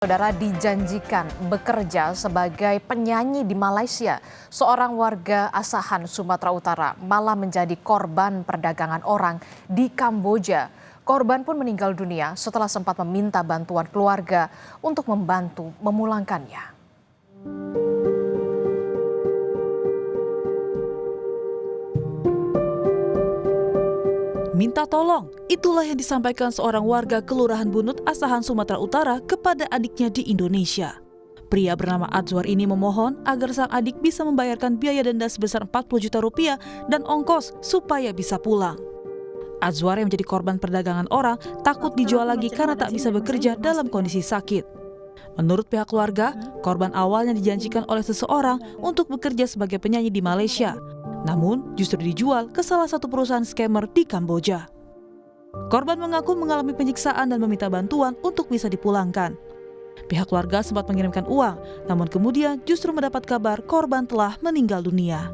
Saudara dijanjikan bekerja sebagai penyanyi di Malaysia. Seorang warga Asahan, Sumatera Utara malah menjadi korban perdagangan orang di Kamboja. Korban pun meninggal dunia setelah sempat meminta bantuan keluarga untuk membantu memulangkannya. Minta tolong, itulah yang disampaikan seorang warga Kelurahan Bunut, Asahan, Sumatera Utara kepada adiknya di Indonesia. Pria bernama Azwar ini memohon agar sang adik bisa membayarkan biaya denda sebesar 40 juta rupiah dan ongkos supaya bisa pulang. Azwar yang menjadi korban perdagangan orang takut dijual lagi karena tak bisa bekerja dalam kondisi sakit. Menurut pihak keluarga, korban awalnya dijanjikan oleh seseorang untuk bekerja sebagai penyanyi di Malaysia. Namun, justru dijual ke salah satu perusahaan scammer di Kamboja. Korban mengaku mengalami penyiksaan dan meminta bantuan untuk bisa dipulangkan. Pihak keluarga sempat mengirimkan uang, namun kemudian justru mendapat kabar korban telah meninggal dunia.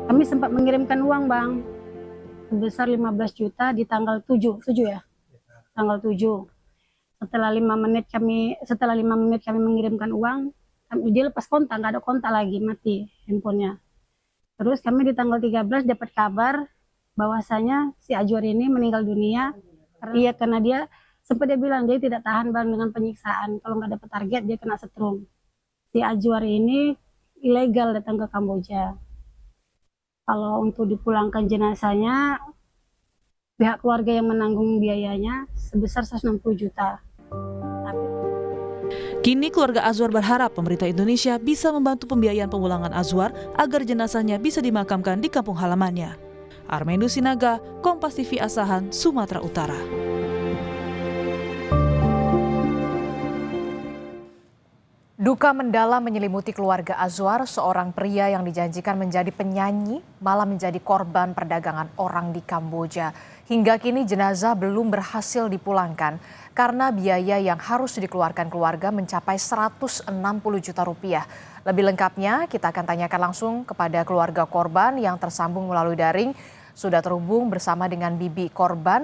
Kami sempat mengirimkan uang, Bang, sebesar 15 juta di tanggal 7 ya? Tanggal 7. Setelah 5 menit kami mengirimkan uang, dia lepas kontak, nggak ada kontak lagi, mati handphonenya. Terus kami di tanggal 13 dapat kabar bahwasanya si Azwar ini meninggal dunia. Karena dia bilang dia tidak tahan Bang dengan penyiksaan. Kalau nggak dapat target dia kena setrum. Si Azwar ini ilegal datang ke Kamboja. Kalau untuk dipulangkan jenazahnya, pihak keluarga yang menanggung biayanya sebesar 160 juta. Kini keluarga Azwar berharap pemerintah Indonesia bisa membantu pembiayaan pemulangan Azwar agar jenazahnya bisa dimakamkan di kampung halamannya. Armendo Sinaga, Kompas TV Asahan, Sumatera Utara. Duka mendalam menyelimuti keluarga Azwar, seorang pria yang dijanjikan menjadi penyanyi malah menjadi korban perdagangan orang di Kamboja. Hingga kini jenazah belum berhasil dipulangkan karena biaya yang harus dikeluarkan keluarga mencapai 160 juta rupiah. Lebih lengkapnya kita akan tanyakan langsung kepada keluarga korban yang tersambung melalui daring. Sudah terhubung bersama dengan bibi korban,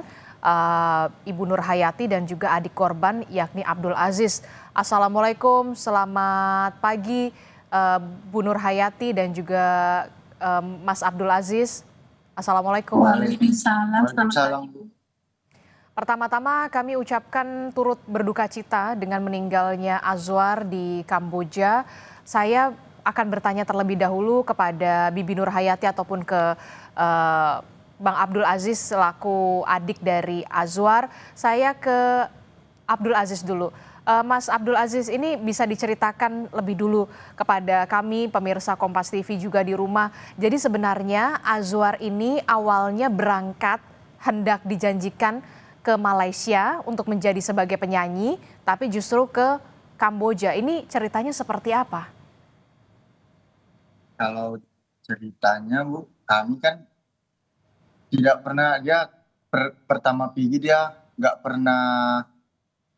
Ibu Nur Hayati, dan juga adik korban yakni Abdul Aziz. Assalamualaikum, selamat pagi Bu Nur Hayati dan juga Mas Abdul Aziz. Assalamualaikum. Waalaikumsalam. Selamat pagi. Pertama-tama kami ucapkan turut berduka cita dengan meninggalnya Azwar di Kamboja. Saya akan bertanya terlebih dahulu kepada Bibi Nur Hayati ataupun ke Bang Abdul Aziz selaku adik dari Azwar. Saya ke Abdul Aziz dulu. Mas Abdul Aziz, ini bisa diceritakan lebih dulu kepada kami pemirsa Kompas TV juga di rumah. Jadi sebenarnya Azwar ini awalnya berangkat hendak dijanjikan ke Malaysia untuk menjadi sebagai penyanyi, tapi justru ke Kamboja. Ini ceritanya seperti apa? Kalau ceritanya Bu, kami kan tidak pernah, dia pertama pergi dia nggak pernah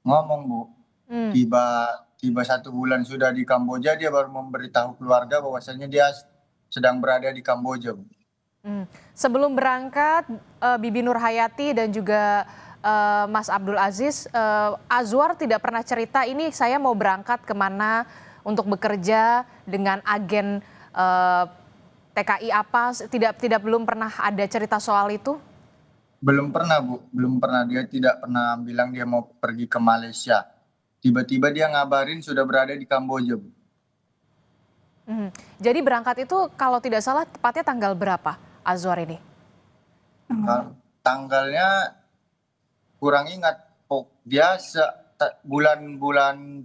ngomong Bu. Tiba 1 bulan sudah di Kamboja, dia baru memberitahu keluarga bahwasanya dia sedang berada di Kamboja Bu. Sebelum berangkat, Bibi Nur Hayati dan juga Mas Abdul Aziz, Azwar tidak pernah cerita ini saya mau berangkat kemana untuk bekerja dengan agen TKI apa, belum pernah ada cerita soal itu? Belum pernah Bu, belum pernah. Dia tidak pernah bilang dia mau pergi ke Malaysia. Tiba-tiba dia ngabarin sudah berada di Kamboja Bu. Jadi berangkat itu kalau tidak salah tepatnya tanggal berapa Azwar ini? Tanggalnya kurang ingat. Dia bulan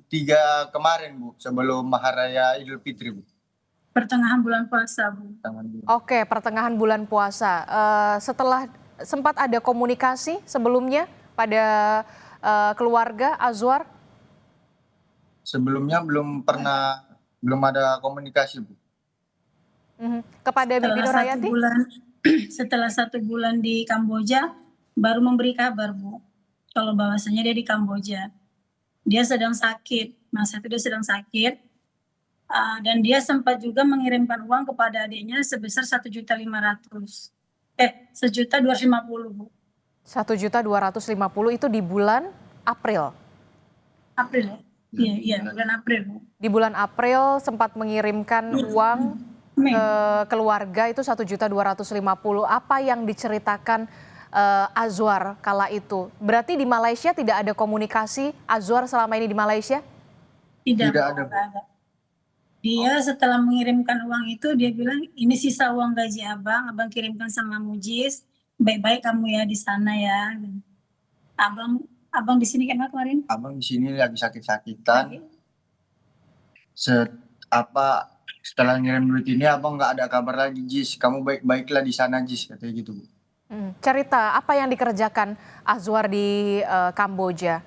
3 kemarin Bu, sebelum Hari Raya Idul Fitri Bu. Pertengahan bulan puasa, Bu. Oke, pertengahan bulan puasa. Setelah sempat ada komunikasi sebelumnya pada keluarga Azwar? Sebelumnya belum ada komunikasi Bu. Kepada Bibi Nur Hayati? Setelah 1 bulan di Kamboja baru memberi kabar Bu, kalau bahwasanya dia di Kamboja. Dia sedang sakit, masa itu dia sedang sakit. Dan dia sempat juga mengirimkan uang kepada adiknya sebesar 1.250.000 Bu. 1.250.000 itu di bulan April. April ya? Iya, bulan April, Bu. Di bulan April sempat mengirimkan uang Mei. ke keluarga itu 1.250.000. Apa yang diceritakan Azwar kala itu? Berarti di Malaysia tidak ada komunikasi Azwar selama ini di Malaysia? Tidak, Tidak Bu, ada, Bu. nggak ada. Dia setelah mengirimkan uang itu, dia bilang, ini sisa uang gaji abang kirimkan sama Mujis, baik-baik kamu ya di sana ya. Abang di sini kan kemarin? Abang di sini lagi sakit-sakitan. Setelah ngirim duit ini abang nggak ada kabar lagi, Jis. Kamu baik-baiklah di sana, Jis, katanya gitu, Bu. Cerita apa yang dikerjakan Azwar di Kamboja?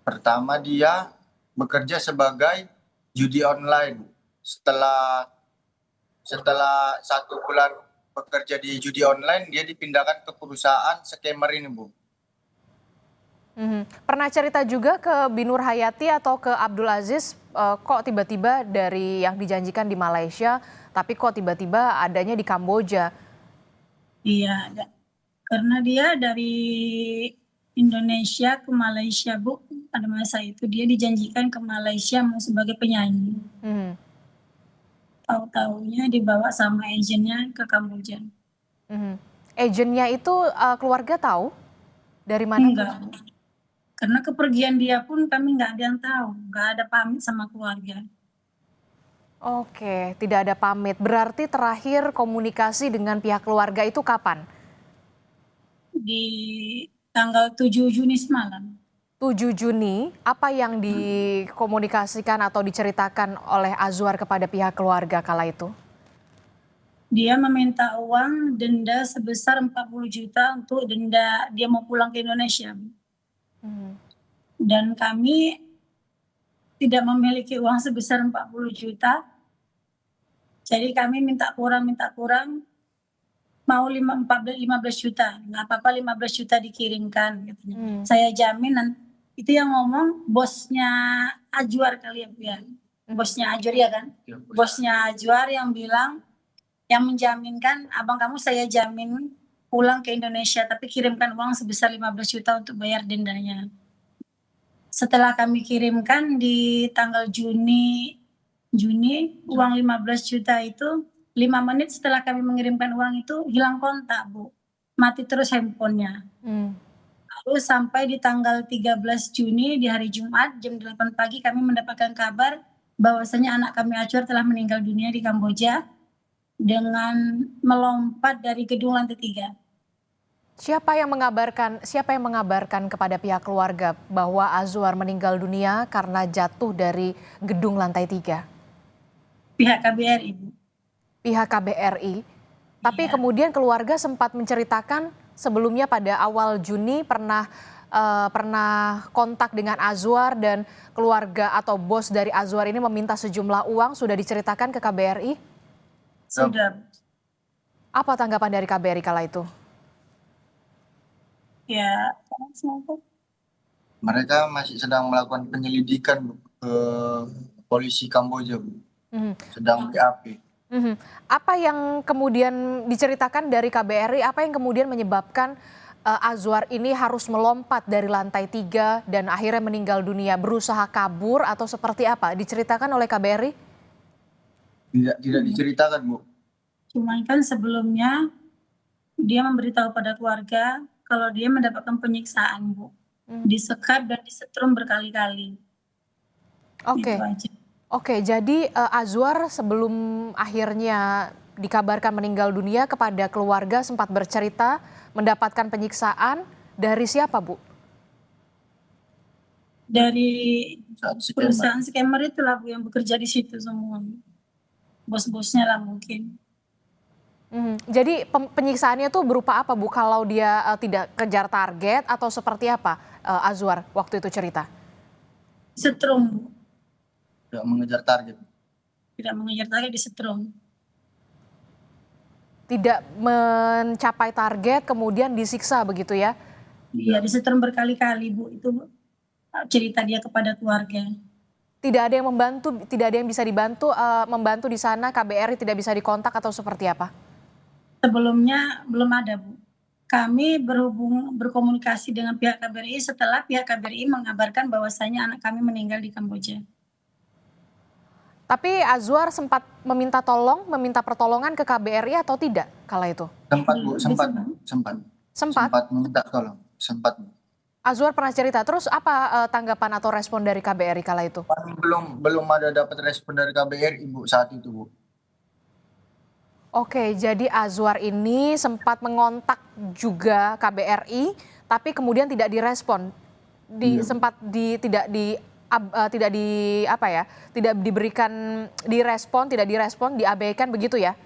Pertama dia bekerja sebagai judi online. Setelah 1 bulan bekerja di judi online, dia dipindahkan ke perusahaan scammer ini, Bu. Pernah cerita juga ke Binur Hayati atau ke Abdul Aziz, kok tiba-tiba dari yang dijanjikan di Malaysia, tapi kok tiba-tiba adanya di Kamboja? Iya, karena dia dari Indonesia ke Malaysia, Bu. Pada masa itu dia dijanjikan ke Malaysia mau sebagai penyanyi. Mhm, Tahu-taunya dibawa sama agennya ke Kamboja. mhm. Agennya itu keluarga tahu dari mana? Enggak, Bu. Karena kepergian dia pun kami nggak ada yang tahu, nggak ada pamit sama keluarga. Oke, tidak ada pamit. Berarti terakhir komunikasi dengan pihak keluarga itu kapan? Di tanggal 7 Juni semalam. 7 Juni, apa yang dikomunikasikan atau diceritakan oleh Azwar kepada pihak keluarga kala itu? Dia meminta uang denda sebesar 40 juta untuk denda dia mau pulang ke Indonesia. Mhm. Dan kami tidak memiliki uang sebesar 40 juta. Jadi kami minta kurang, mau 15 juta. Nggak apa-apa 15 juta dikirimkan. Katanya. Saya jamin, itu yang ngomong bosnya Azwar kali ya, Bu ya. Bosnya Azwar ya kan? Bosnya Azwar yang bilang, yang menjaminkan, abang kamu saya jamin pulang ke Indonesia, tapi kirimkan uang sebesar 15 juta untuk bayar dendanya. Setelah kami kirimkan di tanggal Juni uang 15 juta itu 5 menit setelah kami mengirimkan uang itu hilang kontak, Bu. Mati terus handphonenya. Lalu sampai di tanggal 13 Juni di hari Jumat jam 8 pagi kami mendapatkan kabar bahwasanya anak kami Azwar telah meninggal dunia di Kamboja dengan melompat dari gedung lantai 3. Siapa yang mengabarkan kepada pihak keluarga bahwa Azwar meninggal dunia karena jatuh dari gedung lantai 3? Pihak KBRI, Bu. Pihak KBRI. Tapi Iya. kemudian keluarga sempat menceritakan sebelumnya pada awal Juni pernah kontak dengan Azwar dan keluarga atau bos dari Azwar ini meminta sejumlah uang, sudah diceritakan ke KBRI? Sudah. Apa tanggapan dari KBRI kala itu? Ya, Mereka masih sedang melakukan penyelidikan, Bu, ke polisi Kamboja, Bu. Sedang BAP. Apa yang kemudian diceritakan dari KBRI, apa yang kemudian menyebabkan Azwar ini harus melompat dari lantai 3 dan akhirnya meninggal dunia, berusaha kabur atau seperti apa? Diceritakan oleh KBRI? Tidak diceritakan, Bu. cuman kan sebelumnya dia memberitahu pada keluarga kalau dia mendapatkan penyiksaan, Bu. Disekap dan disetrum berkali-kali. Oke. Itu aja. Oke, jadi Azwar sebelum akhirnya dikabarkan meninggal dunia kepada keluarga sempat bercerita mendapatkan penyiksaan dari siapa, Bu? Dari Scammer. perusahaan scammer itulah, Bu, yang bekerja di situ semua. Bos-bosnya lah mungkin. Jadi penyiksaannya tuh berupa apa, Bu? Kalau dia tidak kejar target atau seperti apa, Azwar waktu itu cerita? Disetrum, Bu. Tidak mengejar target. Tidak mengejar target, disetrum. Tidak mencapai target kemudian disiksa begitu ya? Iya, disetrum berkali-kali, Bu. Itu cerita dia kepada keluarga. Tidak ada yang membantu, tidak ada yang bisa dibantu membantu di sana, KBRI tidak bisa dikontak atau seperti apa? Sebelumnya belum ada, Bu. Kami berkomunikasi dengan pihak KBRI setelah pihak KBRI mengabarkan bahwasanya anak kami meninggal di Kamboja. Tapi Azwar sempat meminta pertolongan ke KBRI atau tidak kala itu? Sempat Bu, sempat. Sempat? Sempat minta tolong, sempat Bu. Azwar pernah cerita, terus apa tanggapan atau respon dari KBRI kala itu? Belum ada dapat respon dari KBRI Bu saat itu Bu. Oke, jadi Azwar ini sempat mengontak juga KBRI, tapi kemudian tidak direspon, tidak diberikan tidak direspon, diabaikan begitu ya?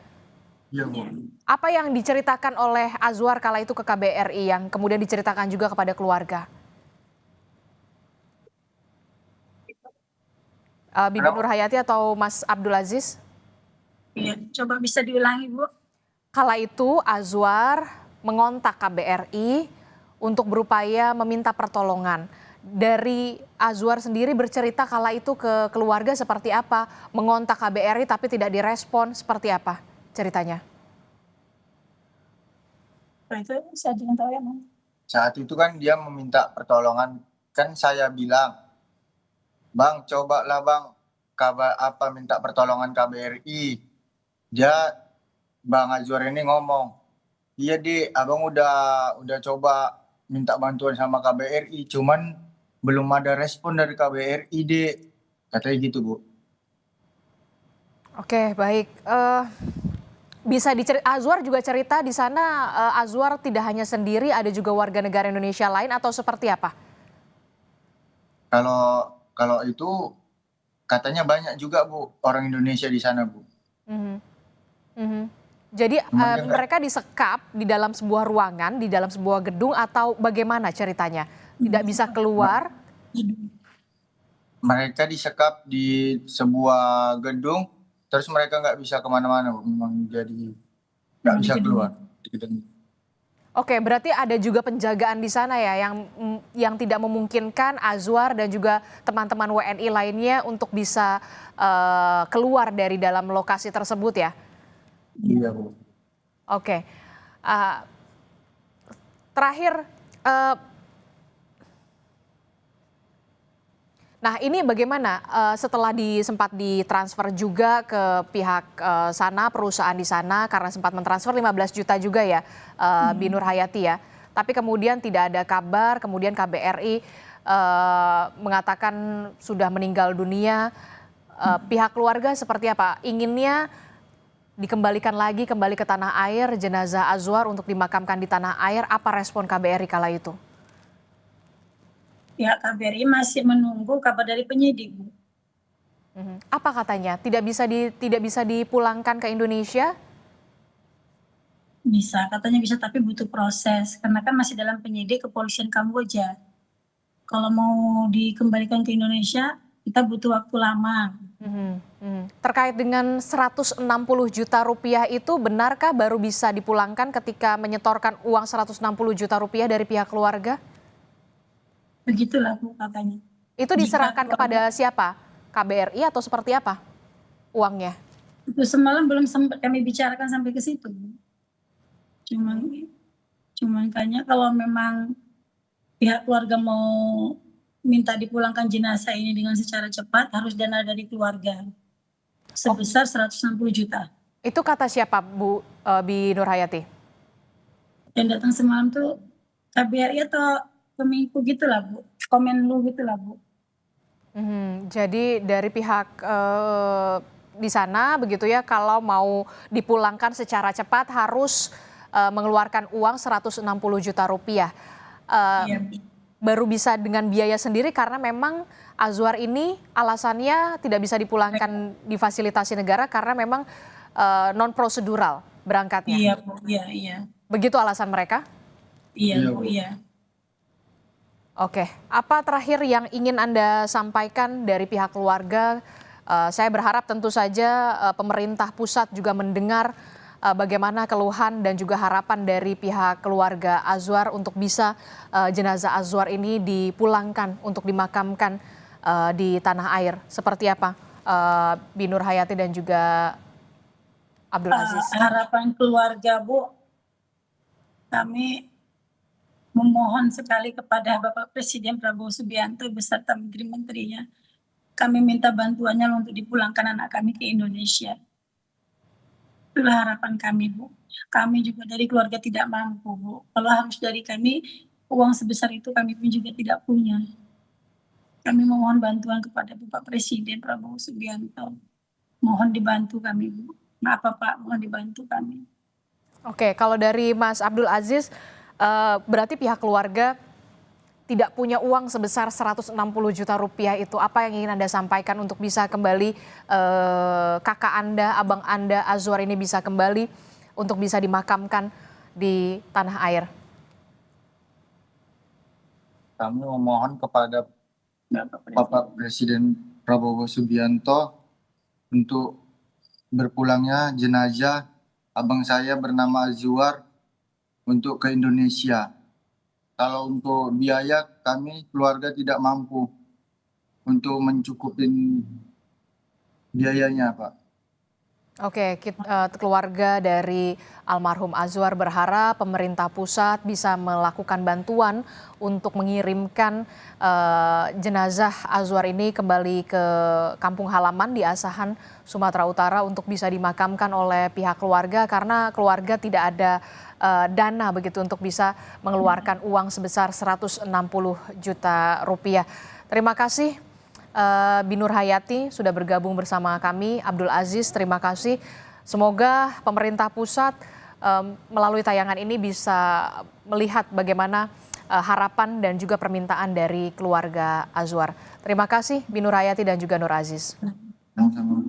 Iya Bu. Apa yang diceritakan oleh Azwar kala itu ke KBRI yang kemudian diceritakan juga kepada keluarga? Bibi Nur Hayati atau Mas Abdul Aziz? Iya, coba bisa diulangi Bu. Kala itu Azwar mengontak KBRI untuk berupaya meminta pertolongan. Dari Azwar sendiri bercerita kala itu ke keluarga seperti apa? Mengontak KBRI tapi tidak direspon, seperti apa ceritanya? Itu saya juga tahu ya, Bang. Saat itu kan dia meminta pertolongan, kan saya bilang, Bang, cobalah Bang, minta pertolongan KBRI. Bang Azwar ini ngomong, iya abang udah coba minta bantuan sama KBRI, cuman belum ada respon dari KBRI katanya gitu Bu. Oke, baik. Bisa Azwar juga cerita di sana, Azwar tidak hanya sendiri, ada juga warga negara Indonesia lain atau seperti apa? Kalau itu katanya banyak juga Bu orang Indonesia di sana Bu. Jadi mereka disekap di dalam sebuah ruangan, di dalam sebuah gedung atau bagaimana ceritanya? Tidak bisa keluar? Mereka disekap di sebuah gedung, terus mereka nggak bisa kemana-mana Bu. Memang jadi nggak bisa keluar di gedung. Oke, berarti ada juga penjagaan di sana ya yang tidak memungkinkan Azwar dan juga teman-teman WNI lainnya untuk bisa keluar dari dalam lokasi tersebut ya? Iya Bu. Oke, terakhir, nah ini bagaimana setelah sempat ditransfer juga ke pihak sana, perusahaan di sana karena sempat mentransfer 15 juta juga ya, Bi Nur Hayati ya. Tapi kemudian tidak ada kabar, kemudian KBRI mengatakan sudah meninggal dunia. Pihak keluarga seperti apa? Inginnya dikembalikan lagi kembali ke tanah air jenazah Azwar untuk dimakamkan di tanah air. Apa respon KBRI kala itu? Pihak KBRI masih menunggu kabar dari penyidik, Bu. Apa katanya? Tidak bisa dipulangkan ke Indonesia? Bisa, katanya bisa, tapi butuh proses karena kan masih dalam penyidik kepolisian Kamboja. Kalau mau dikembalikan ke Indonesia, kita butuh waktu lama. Terkait dengan 160 juta rupiah itu, benarkah baru bisa dipulangkan ketika menyetorkan uang 160 juta rupiah dari pihak keluarga? Begitulah Bu katanya. Itu diserahkan kepada siapa? KBRI atau seperti apa uangnya? Itu semalam belum sempat kami bicarakan sampai ke situ. Cuman kayaknya kalau memang pihak keluarga mau minta dipulangkan jenazah ini dengan secara cepat, harus dana dari keluarga sebesar 160 juta. Itu kata siapa Bu Bi Nur Hayati? Yang datang semalam tuh KBRI atau Kemenku gitulah Bu, Komenlu gitulah Bu. Jadi dari pihak di sana begitu ya, kalau mau dipulangkan secara cepat harus mengeluarkan uang 160 juta rupiah. Iya. Baru bisa dengan biaya sendiri karena memang Azwar ini alasannya tidak bisa dipulangkan difasilitasi negara karena memang non prosedural berangkatnya. Iya Bu, iya. Begitu alasan mereka? Iya Bu, iya. Oke, apa terakhir yang ingin Anda sampaikan dari pihak keluarga? Saya berharap tentu saja pemerintah pusat juga mendengar bagaimana keluhan dan juga harapan dari pihak keluarga Azwar untuk bisa jenazah Azwar ini dipulangkan untuk dimakamkan di tanah air. Seperti apa Bi Nur Hayati dan juga Abdul Aziz? Harapan keluarga Bu, kami memohon sekali kepada Bapak Presiden Prabowo Subianto beserta menteri-menterinya. Kami minta bantuannya untuk dipulangkan anak kami ke Indonesia. Itulah harapan kami, Bu. Kami juga dari keluarga tidak mampu, Bu. Kalau harus dari kami, uang sebesar itu kami pun juga tidak punya. Kami memohon bantuan kepada Bapak Presiden Prabowo Subianto. Mohon dibantu kami, Bu. Maaf Pak, mohon dibantu kami. Oke, kalau dari Mas Abdul Aziz, berarti pihak keluarga tidak punya uang sebesar 160 juta rupiah itu. Apa yang ingin Anda sampaikan untuk bisa kembali kakak Anda, abang Anda, Azwar ini bisa kembali untuk bisa dimakamkan di tanah air? Kami memohon kepada Bapak Presiden Prabowo Subianto untuk berpulangnya jenazah abang saya bernama Azwar untuk ke Indonesia. Kalau untuk biaya kami keluarga tidak mampu untuk mencukupin biayanya, Pak. Oke, keluarga dari almarhum Azwar berharap pemerintah pusat bisa melakukan bantuan untuk mengirimkan jenazah Azwar ini kembali ke kampung halaman di Asahan, Sumatera Utara untuk bisa dimakamkan oleh pihak keluarga karena keluarga tidak ada dana begitu untuk bisa mengeluarkan uang sebesar 160 juta rupiah. Terima kasih. Binur Hayati sudah bergabung bersama kami. Abdul Aziz, terima kasih. Semoga pemerintah pusat melalui tayangan ini bisa melihat bagaimana harapan dan juga permintaan dari keluarga Azwar. Terima kasih Binur Hayati dan juga Nur Aziz. Sama-sama.